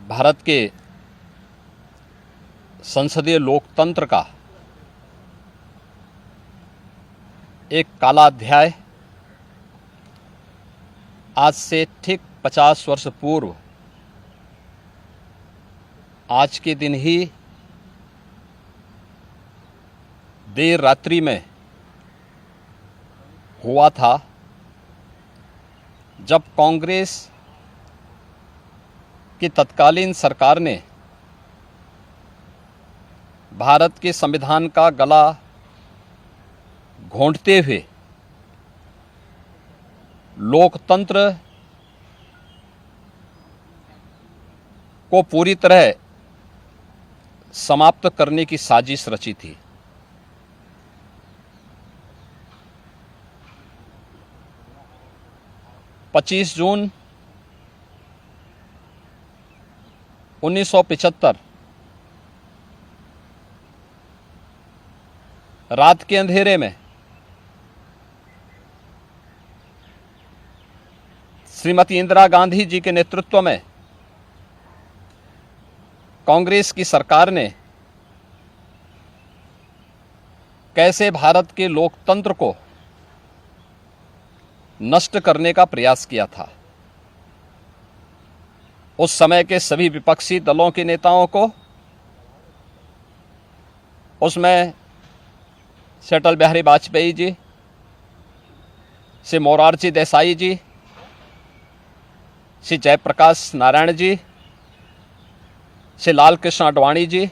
भारत के संसदीय लोकतंत्र का एक काला अध्याय आज से ठीक 50 वर्ष पूर्व आज के दिन ही देर रात्रि में हुआ था, जब कांग्रेस की तत्कालीन सरकार ने भारत के संविधान का गला घोंटते हुए लोकतंत्र को पूरी तरह समाप्त करने की साजिश रची थी। पच्चीस जून 1975 रात के अंधेरे में श्रीमती इंदिरा गांधी जी के नेतृत्व में कांग्रेस की सरकार ने कैसे भारत के लोकतंत्र को नष्ट करने का प्रयास किया था। उस समय के सभी विपक्षी दलों के नेताओं को, उसमें से अटल बिहारी वाजपेयी जी, से मोरारजी देसाई जी, से जयप्रकाश नारायण जी, से लाल कृष्ण आडवाणी जी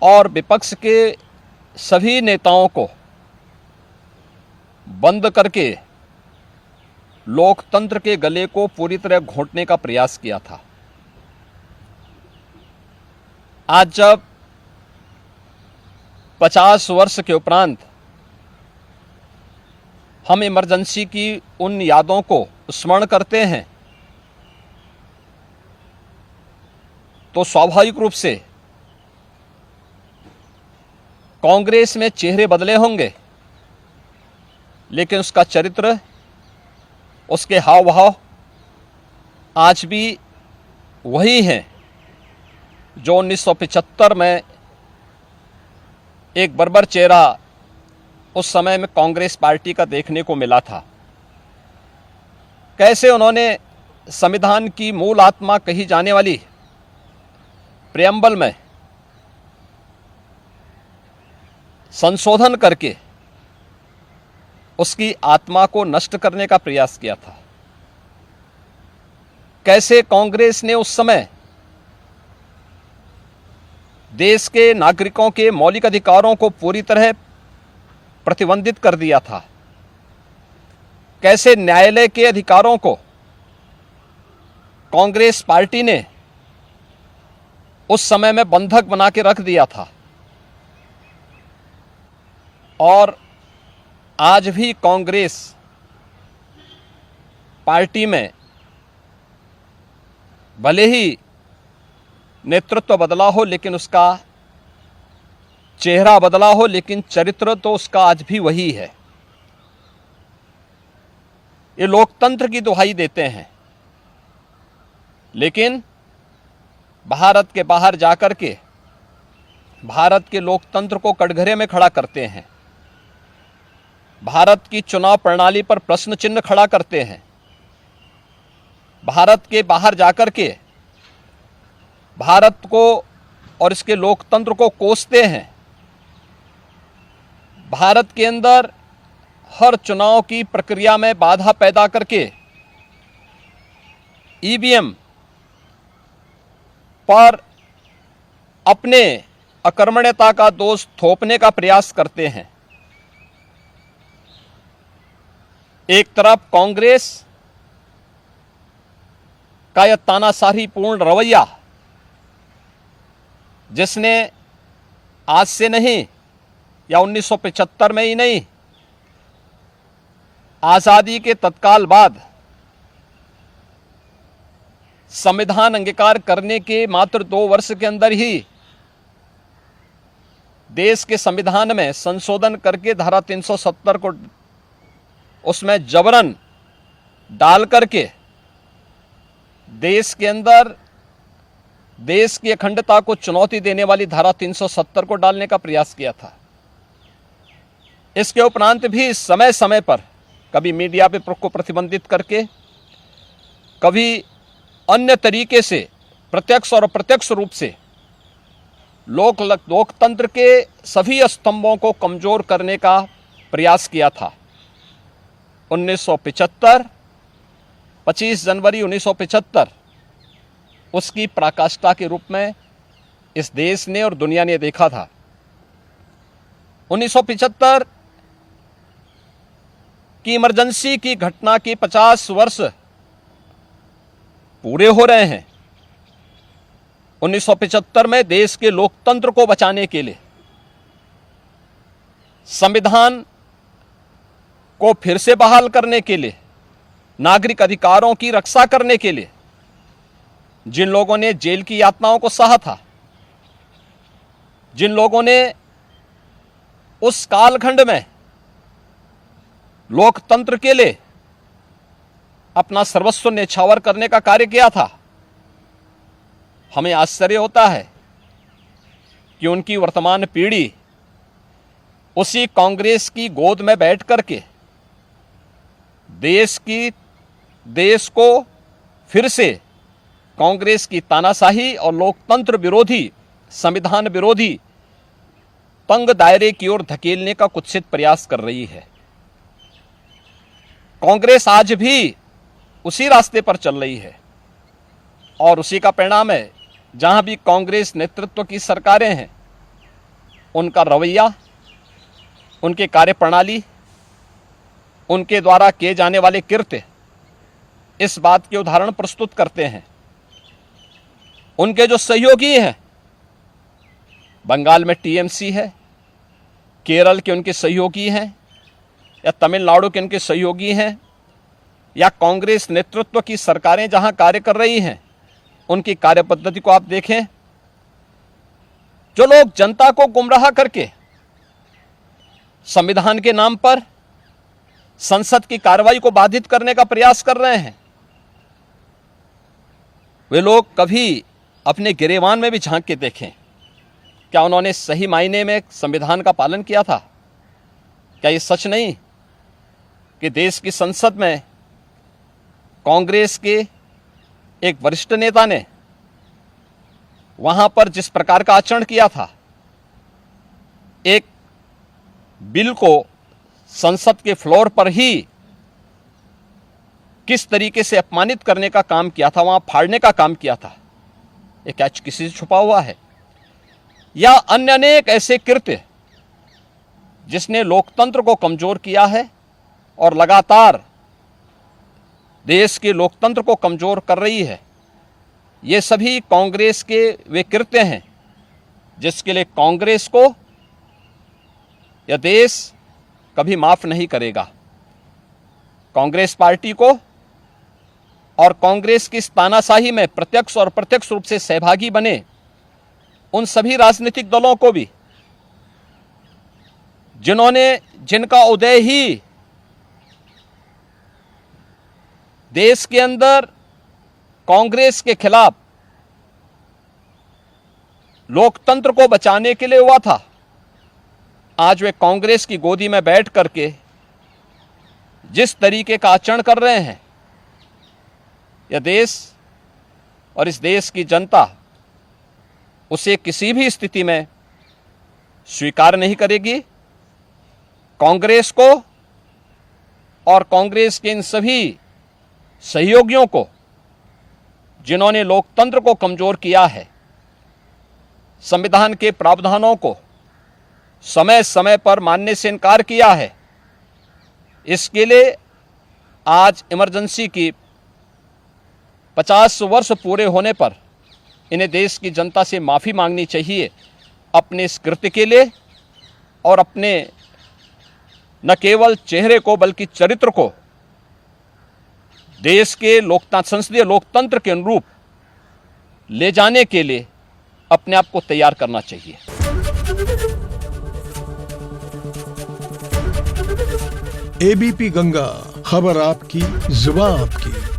और विपक्ष के सभी नेताओं को बंद करके लोकतंत्र के गले को पूरी तरह घोंटने का प्रयास किया था। आज जब 50 वर्ष के उपरांत हम इमरजेंसी की उन यादों को स्मरण करते हैं, तो स्वाभाविक रूप से कांग्रेस में चेहरे बदले होंगे, लेकिन उसका चरित्र, उसके हाव भाव आज भी वही हैं जो 1975 में एक बर्बर चेहरा उस समय में कांग्रेस पार्टी का देखने को मिला था। कैसे उन्होंने संविधान की मूल आत्मा कही जाने वाली प्रेम्बल में संशोधन करके उसकी आत्मा को नष्ट करने का प्रयास किया था। कैसे कांग्रेस ने उस समय देश के नागरिकों के मौलिक अधिकारों को पूरी तरह प्रतिबंधित कर दिया था। कैसे न्यायालय के अधिकारों को कांग्रेस पार्टी ने उस समय में बंधक बना के रख दिया था। और आज भी कांग्रेस पार्टी में भले ही नेतृत्व बदला हो, लेकिन उसका चेहरा बदला हो, लेकिन चरित्र तो उसका आज भी वही है। ये लोकतंत्र की दुहाई देते हैं, लेकिन भारत के बाहर जाकर के भारत के लोकतंत्र को कटघरे में खड़ा करते हैं। भारत की चुनाव प्रणाली पर प्रश्न चिन्ह खड़ा करते हैं। भारत के बाहर जाकर के भारत को और इसके लोकतंत्र को कोसते हैं। भारत के अंदर हर चुनाव की प्रक्रिया में बाधा पैदा करके ईवीएम पर अपने अकर्मण्यता का दोष थोपने का प्रयास करते हैं। एक तरफ कांग्रेस का यह तानाशाही पूर्ण रवैया, जिसने आज से नहीं या 1975 में ही नहीं, आजादी के तत्काल बाद संविधान अंगीकार करने के मात्र 2 वर्ष के अंदर ही देश के संविधान में संशोधन करके धारा 370 को उसमें जबरन डाल करके देश के अंदर देश की अखंडता को चुनौती देने वाली धारा 370 को डालने का प्रयास किया था। इसके उपरांत भी समय समय पर कभी मीडिया पे को प्रतिबंधित करके, कभी अन्य तरीके से प्रत्यक्ष और अप्रत्यक्ष रूप से लोकतंत्र के सभी स्तंभों को कमजोर करने का प्रयास किया था। 1975, 25 जनवरी 1975 उसकी पराकाष्ठा के रूप में इस देश ने और दुनिया ने देखा था। 1975 की इमरजेंसी की घटना की 50 वर्ष पूरे हो रहे हैं। 1975 में देश के लोकतंत्र को बचाने के लिए, संविधान को फिर से बहाल करने के लिए, नागरिक अधिकारों की रक्षा करने के लिए जिन लोगों ने जेल की यातनाओं को सहा था, जिन लोगों ने उस कालखंड में लोकतंत्र के लिए अपना सर्वस्व न्यौछावर करने का कार्य किया था, हमें आश्चर्य होता है कि उनकी वर्तमान पीढ़ी उसी कांग्रेस की गोद में बैठ करके देश को फिर से कांग्रेस की तानाशाही और लोकतंत्र विरोधी, संविधान विरोधी तंग दायरे की ओर धकेलने का कुत्सित प्रयास कर रही है। कांग्रेस आज भी उसी रास्ते पर चल रही है और उसी का परिणाम है। जहां भी कांग्रेस नेतृत्व की सरकारें हैं, उनका रवैया, उनके कार्यप्रणाली, उनके द्वारा किए जाने वाले कृत्य इस बात के उदाहरण प्रस्तुत करते हैं। उनके जो सहयोगी हैं, बंगाल में टीएमसी है, केरल के उनके सहयोगी हैं, या तमिलनाडु के उनके सहयोगी हैं, या कांग्रेस नेतृत्व की सरकारें जहां कार्य कर रही हैं, उनकी कार्यपद्धति को आप देखें। जो लोग जनता को गुमराह करके संविधान के नाम पर संसद की कार्रवाई को बाधित करने का प्रयास कर रहे हैं, वे लोग कभी अपने गिरेबान में भी झांक के देखें। क्या उन्होंने सही मायने में संविधान का पालन किया था? क्या ये सच नहीं कि देश की संसद में कांग्रेस के एक वरिष्ठ नेता ने वहां पर जिस प्रकार का आचरण किया था, एक बिल को संसद के फ्लोर पर ही किस तरीके से अपमानित करने का काम किया था, वहां फाड़ने का काम किया था, ये क्या किसी से छुपा हुआ है? या अन्य अनेक ऐसे कृत्य जिसने लोकतंत्र को कमजोर किया है और लगातार देश के लोकतंत्र को कमजोर कर रही है, ये सभी कांग्रेस के वे कृत्य हैं जिसके लिए कांग्रेस को यह देश कभी माफ नहीं करेगा। कांग्रेस पार्टी को और कांग्रेस की इस तानाशाही में प्रत्यक्ष और अप्रत्यक्ष रूप से सहभागी बने उन सभी राजनीतिक दलों को भी, जिनका उदय ही देश के अंदर कांग्रेस के खिलाफ लोकतंत्र को बचाने के लिए हुआ था, आज वे कांग्रेस की गोदी में बैठ करके जिस तरीके का आचरण कर रहे हैं, यह देश और इस देश की जनता उसे किसी भी स्थिति में स्वीकार नहीं करेगी। कांग्रेस को और कांग्रेस के इन सभी सहयोगियों को जिन्होंने लोकतंत्र को कमजोर किया है, संविधान के प्रावधानों को समय समय पर मानने से इनकार किया है, इसके लिए आज इमरजेंसी की 50 वर्ष पूरे होने पर इन्हें देश की जनता से माफ़ी मांगनी चाहिए अपने इस कृत्य के लिए और अपने न केवल चेहरे को बल्कि चरित्र को देश के संसदीय लोकतंत्र के अनुरूप ले जाने के लिए अपने आप को तैयार करना चाहिए। एबीपी गंगा, खबर आपकी, जुबान आपकी।